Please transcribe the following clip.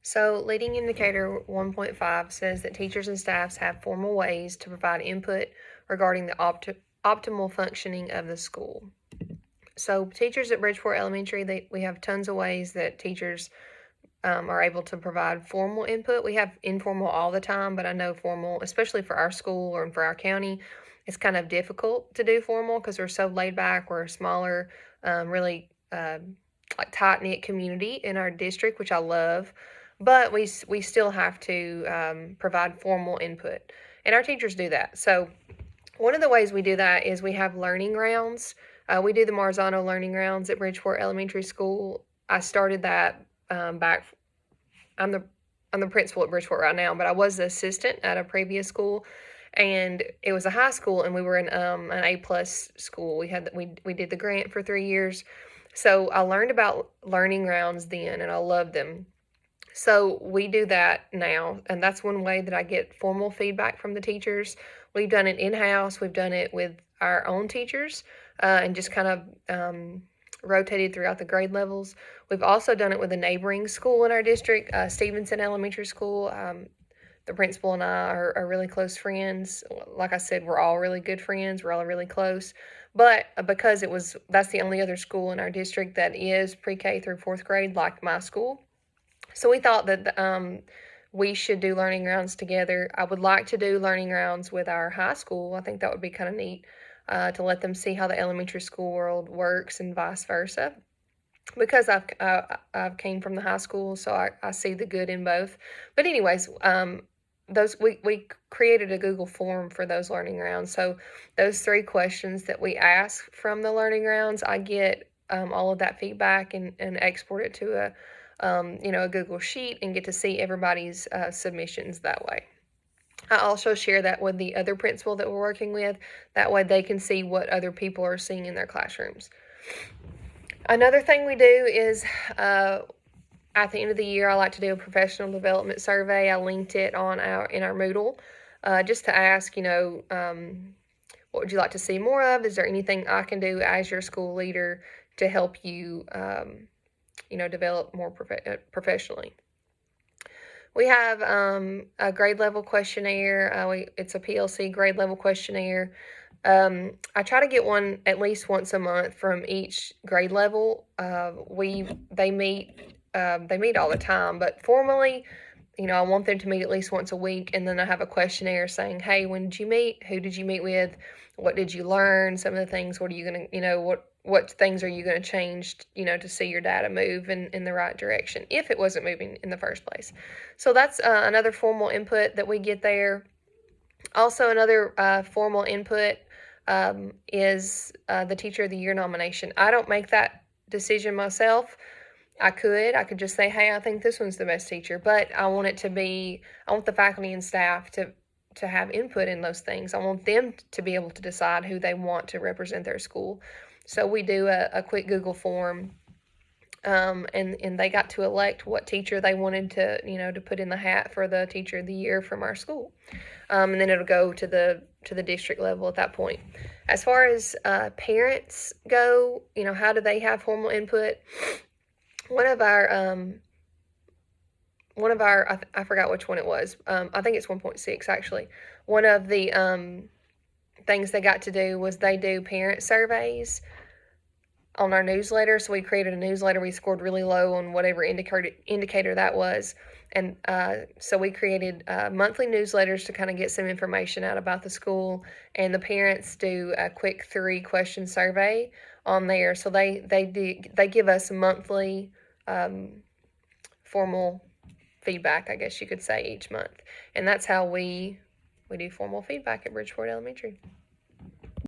So, leading indicator 1.5 says that teachers and staffs have formal ways to provide input regarding the optimal functioning of the school. So, teachers at Bridgeport Elementary, we have tons of ways that teachers are able to provide formal input. We have informal all the time, but I know formal, especially for our school or for our county, it's kind of difficult to do formal because we're so laid back. We're a smaller, really like tight knit community in our district, which I love. But we still have to provide formal input, and our teachers do that. So one of the ways we do that is we have learning rounds. We do the Marzano learning rounds at Bridgeport Elementary School. I started that back. I'm the I'm the principal at Bridgeport right now, but I was the assistant at a previous school, and it was a high school, and we were in an A+ school. We did the grant for 3 years, so I learned about learning rounds then, and I loved them. So we do that now, and that's one way that I get formal feedback from the teachers. We've done it in-house. We've done it with our own teachers, and just kind of rotated throughout the grade levels. We've also done it with a neighboring school in our district, Stevenson Elementary School. The principal and I are really close friends. Like I said, we're all really good friends. We're all really close. But because that's the only other school in our district that is pre-K through fourth grade, like my school. So we thought that we should do learning rounds together. I would like to do learning rounds with our high school. I think that would be kind of neat to let them see how the elementary school world works and vice versa. Because I've came from the high school, so I see the good in both. But anyways, those we created a Google form for those learning rounds. So those 3 questions that we ask from the learning rounds, I get all of that feedback and export it to a Google sheet and get to see everybody's submissions that way. I also share that with the other principal that we're working with. That way they can see what other people are seeing in their classrooms. Another thing we do is at the end of the year, I like to do a professional development survey. I linked it in our Moodle just to ask, what would you like to see more of? Is there anything I can do as your school leader to help you, develop more professionally? We have a grade level questionnaire. It's a PLC grade level questionnaire. I try to get one at least once a month from each grade level. They meet all the time, but formally, I want them to meet at least once a week, and then I have a questionnaire saying, "Hey, when did you meet? Who did you meet with? What did you learn? Some of the things. What are you gonna, what things are you gonna change, to see your data move in the right direction if it wasn't moving in the first place?" So that's another formal input that we get there. Also, another formal input is the Teacher of the Year nomination. I don't make that decision myself. I could just say, "Hey, I think this one's the best teacher," but I want the faculty and staff to have input in those things. I want them to be able to decide who they want to represent their school. So we do a quick Google form, and they got to elect what teacher they wanted to put in the hat for the Teacher of the Year from our school. And then it'll go to the district level at that point. As far as parents go, how do they have formal input? One of our I forgot which one it was. I think it's 1.6 actually. One of the things they got to do was they do parent surveys on our newsletter. So we created a newsletter. We scored really low on whatever indicator that was. And so we created monthly newsletters to kind of get some information out about the school. And the parents do a quick 3-question survey on there. So they give us monthly formal feedback, I guess you could say, each month. And that's how we do formal feedback at Bridgeport Elementary.